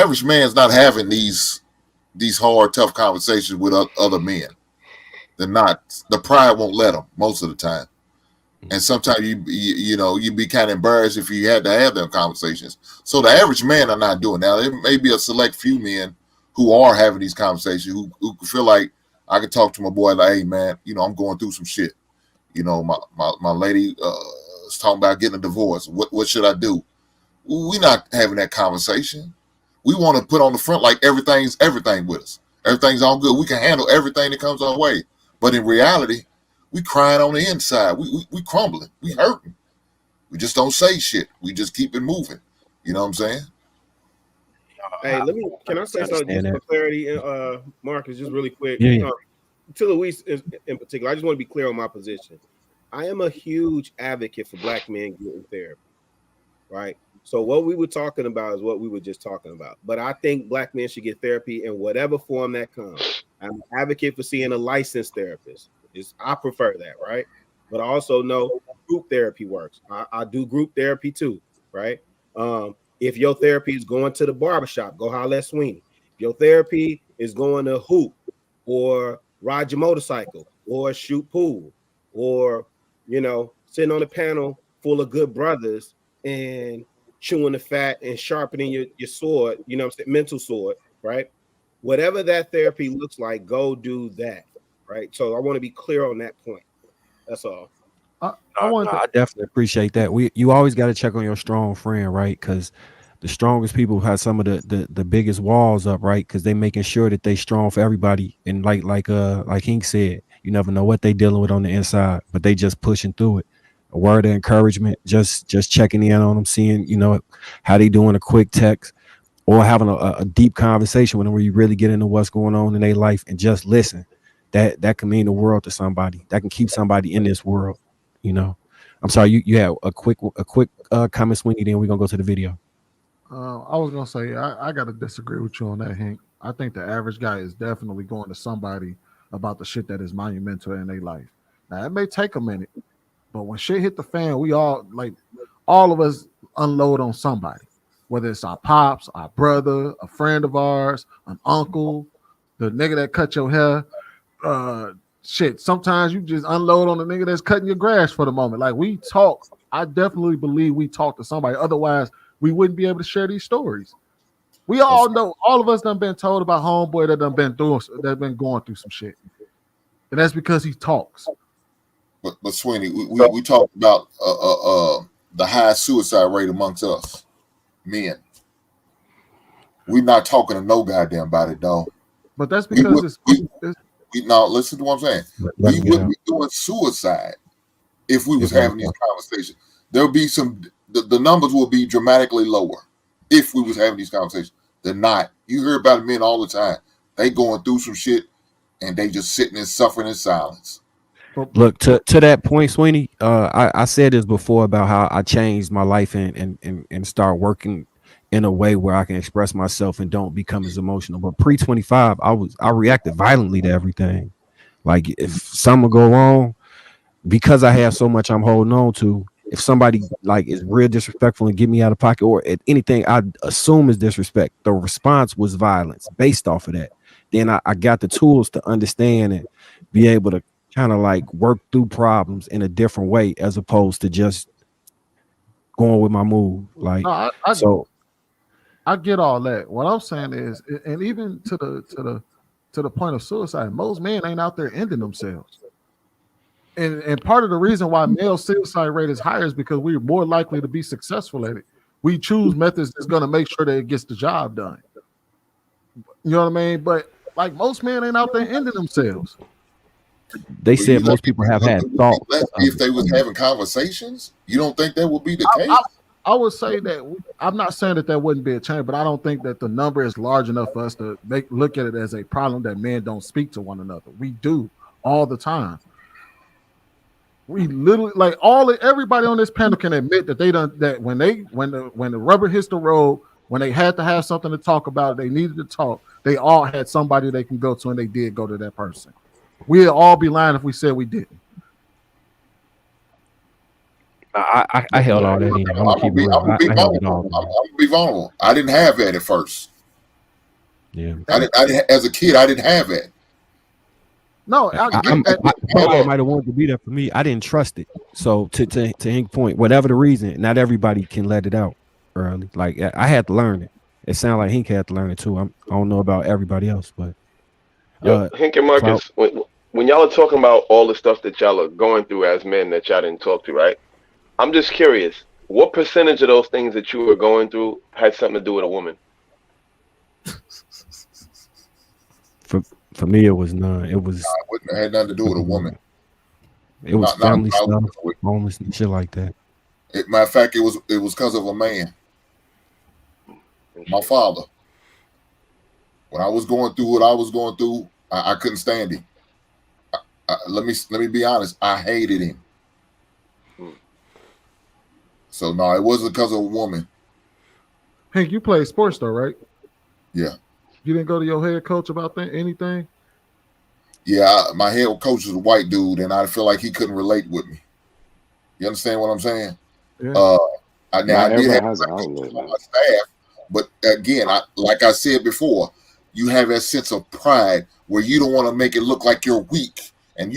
average man's not having these hard, tough conversations with other men. They're not. The pride won't let them most of the time. And sometimes you'd be kind of embarrassed if you had to have them conversations. So the average man are not doing that. There may be a select few men who are having these conversations who feel like I can talk to my boy like, hey man, I'm going through some shit. My lady is talking about getting a divorce. What should I do? We're not having that conversation. We want to put on the front like everything's everything with us. Everything's all good. We can handle everything that comes our way. But in reality, we crying on the inside. We crumbling. We hurting. We just don't say shit. We just keep it moving. You know what I'm saying? Hey, can I say something just for clarity, Marcus, just really quick? Yeah. To Luis in particular, I just want to be clear on my position. I am a huge advocate for Black men getting therapy, right? So what we were talking about is what we were just talking about. But I think Black men should get therapy in whatever form that comes. I'm an advocate for seeing a licensed therapist. I prefer that, right? But I also know group therapy works. I do group therapy too, right? If your therapy is going to the barbershop, go holler at Sweeney. If your therapy is going to hoop or ride your motorcycle or shoot pool or, sitting on a panel full of good brothers and chewing the fat and sharpening your sword, mental sword, right? Whatever that therapy looks like, go do that, right? So I want to be clear on that point. That's all. I definitely appreciate that. You always got to check on your strong friend, right? Because the strongest people have some of the biggest walls up, right? Because they making sure that they strong for everybody. And like Hink said, you never know what they dealing with on the inside, but they just pushing through it. A word of encouragement, just checking in on them, seeing how they doing, a quick text, or having a deep conversation with them where you really get into what's going on in their life and just listen. That can mean the world to somebody. That can keep somebody in this world. I'm sorry, you have a quick comment, Sweeney, then we're gonna go to the video. I was gonna say I gotta disagree with you on that, Hank. I think the average guy is definitely going to somebody about the shit that is monumental in their life. Now it may take a minute, but when shit hit the fan, we all of us unload on somebody, whether it's our pops, our brother, a friend of ours, an uncle, the nigga that cut your hair. Shit, sometimes you just unload on the nigga that's cutting your grass for the moment. Like, we talk. I definitely believe we talk to somebody. Otherwise, we wouldn't be able to share these stories. We all know, all of us done been told about homeboy that been going through some shit. And that's because he talks. But Sweeney, we talked about the high suicide rate amongst us men. We're not talking to no goddamn about it, dog. But that's because now listen to what I'm saying. We wouldn't be doing suicide if we was having these conversations. There'll be the numbers will be dramatically lower if we was having these conversations. They're not. You hear about men all the time. They going through some shit and they just sitting and suffering in silence. Look, to that point, Sweeney, I said this before about how I changed my life and start working in a way where I can express myself and don't become as emotional. But pre-25, I reacted violently to everything. Like, if something go wrong, because I have so much I'm holding on to, if somebody is real disrespectful and get me out of pocket or at anything I assume is disrespect, the response was violence based off of that. Then I got the tools to understand and be able to kind of work through problems in a different way as opposed to just going with my move. I get all that. What I'm saying is, and even to the point of suicide, most men ain't out there ending themselves. And part of the reason why male suicide rate is higher is because we're more likely to be successful at it. We choose methods that's going to make sure that it gets the job done. You know what I mean? But most men ain't out there ending themselves. They said most people have had thoughts. If they was having conversations, you don't think that would be the case? I would say that I'm not saying that wouldn't be a change, but I don't think that the number is large enough for us to look at it as a problem that men don't speak to one another. We do all the time. We literally everybody on this panel can admit that when the rubber hits the road, when they had to have something to talk about, they needed to talk. They all had somebody they can go to, and they did go to that person. We'd all be lying if we said we didn't. I held all that in. I'm gonna be vulnerable. I didn't have that at first. Yeah. As a kid, I didn't have that. No, I get that. Everybody might have wanted to be there for me. I didn't trust it. So to Hink point, whatever the reason, not everybody can let it out early. Like I had to learn it. It sounded like Hink had to learn it too. I don't know about everybody else, but Yo, Hink and Cloud. Marcus, when y'all are talking about all the stuff that y'all are going through as men that y'all didn't talk to, right? I'm just curious, what percentage of those things that you were going through had something to do with a woman? For me, it was none. It was It wouldn't have had nothing to do with a woman. It was Not family stuff, homeless and shit like that. Matter of fact, it was because of a man, my father. When I was going through what I was going through, I couldn't stand him. Let me be honest. I hated him. So no, it wasn't because of a woman. Hank, you played sports though, right? Yeah. You didn't go to your head coach about anything? Yeah, my head coach was a white dude, and I feel like he couldn't relate with me. You understand what I'm saying? Yeah. I did have my staff, but again, like I said before, you have that sense of pride where you don't want to make it look like you're weak. And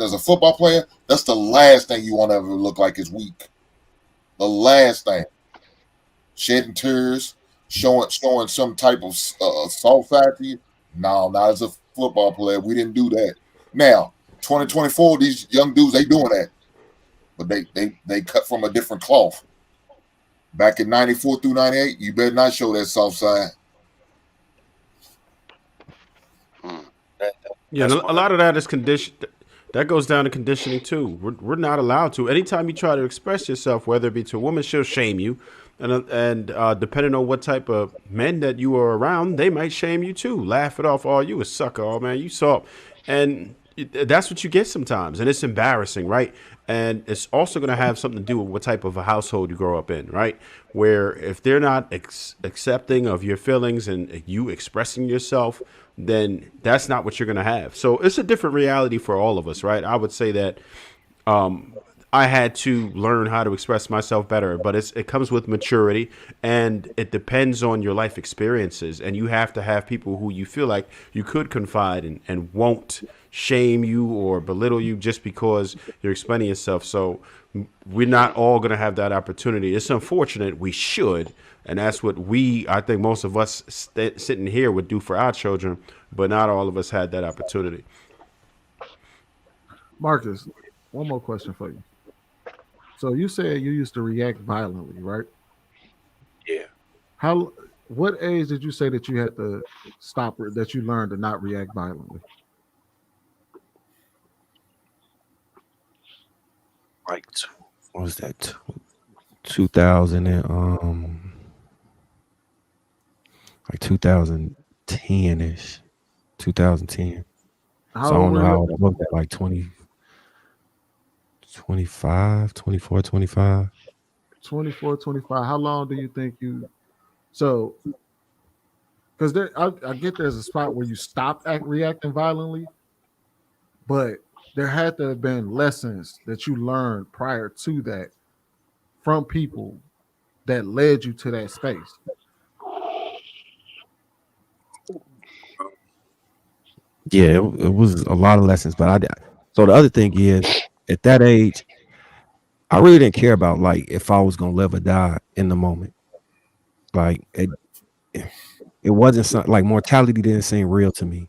as a football player, that's the last thing you want to ever look like is weak. The last thing. Shedding tears, showing some type of soft side to you. No, not as a football player. We didn't do that. Now, 2024, these young dudes, they doing that. But they cut from a different cloth. Back in 94 through 98, you better not show that soft side. Yeah, a lot of that is condition. That goes down to conditioning too. We're not allowed to. Anytime you try to express yourself, whether it be to a woman, she'll shame you, and depending on what type of men that you are around, they might shame you too. Laugh it off. Oh, you a sucker. Oh man, you soft. And that's what you get sometimes, and it's embarrassing, right? And it's also going to have something to do with what type of a household you grow up in, right? Where if they're not accepting of your feelings and you expressing yourself, then that's not what you're going to have. So it's a different reality for all of us, right? I would say that I had to learn how to express myself better, but it comes with maturity, and it depends on your life experiences. And you have to have people who you feel like you could confide in and won't shame you or belittle you just because you're explaining yourself. So we're not all going to have that opportunity. It's unfortunate. We should. And that's what I think most of us sitting here would do for our children, but not all of us had that opportunity. Marcus, one more question for you. So you said you used to react violently, right? Yeah. What age did you say that you had to stop, that you learned to not react violently? Like, what was that? 2000 and like 2010-ish, 2010. How So I old don't know were how you? old I was, like 20, 25, 24, 25. 24, 25. How long do you think you so because I get there's a spot where you stop reacting violently, but there had to have been lessons that you learned prior to that from people that led you to that space. Yeah, it was a lot of lessons, but so the other thing is, at that age, I really didn't care about like if I was gonna live or die in the moment. Like it wasn't something like mortality didn't seem real to me.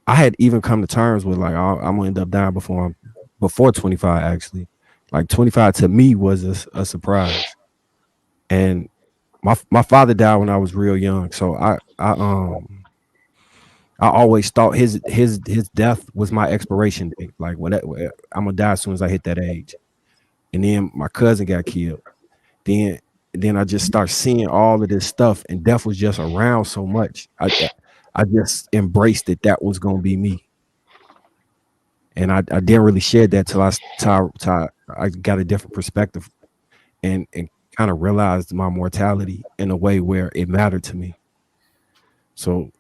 I had even come to terms with like I'm gonna end up dying before 25 actually. Like 25 to me was a surprise. And my father died when I was real young, so I always thought his death was my expiration date. Like I'm gonna die as soon as I hit that age. And then my cousin got killed. Then I just start seeing all of this stuff, and death was just around so much. I just embraced it. That was gonna be me, and I didn't really share that till I got a different perspective and kind of realized my mortality in a way where it mattered to me. So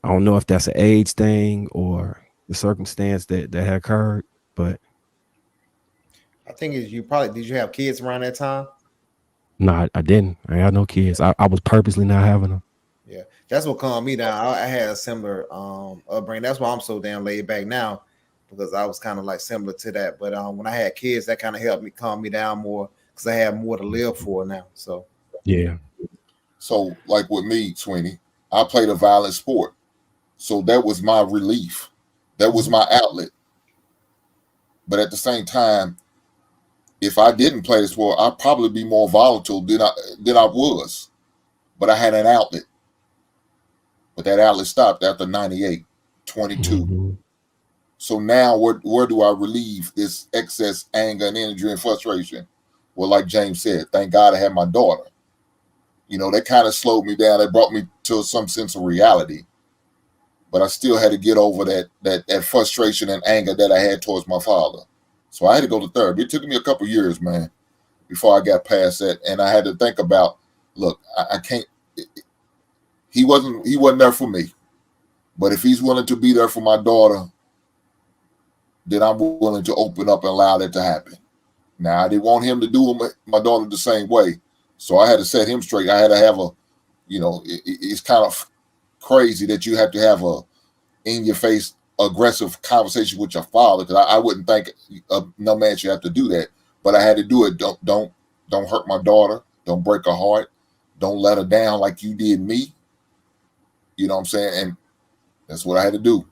I don't know if that's an age thing or the circumstance that had occurred, but I think is you probably did you have kids around that time? no, I didn't. I had no kids. I was purposely not having them. Yeah, that's what calmed me down. I had a similar upbringing. That's why I'm so damn laid back now, because I was kind of like similar to that. But when I had kids, that kind of helped me calm me down more because I have more to live for now. So Yeah. So, like with me, Sweeney, I played a violent sport. So that was my relief. That was my outlet. But at the same time, if I didn't play the sport, I'd probably be more volatile than I was. But I had an outlet. But that outlet stopped after 98, 22. Mhm. So now where do I relieve this excess anger and energy and frustration? Well, like James said, thank God I had my daughter. You know, that kind of slowed me down. That brought me to some sense of reality. But I still had to get over that frustration and anger that I had towards my father. So I had to go to therapy. It took me a couple years, man, before I got past that. And I had to think about, look, I can't. He wasn't there for me. But if he's willing to be there for my daughter, then I'm willing to open up and allow that to happen. Now I didn't want him to do my daughter the same way, so I had to set him straight. I had to have it's kind of crazy that you have to have a in your face aggressive conversation with your father, because I wouldn't think no man should have to do that, but I had to do it. Don't hurt my daughter. Don't break her heart. Don't let her down like you did me. You know what I'm saying? And that's what I had to do.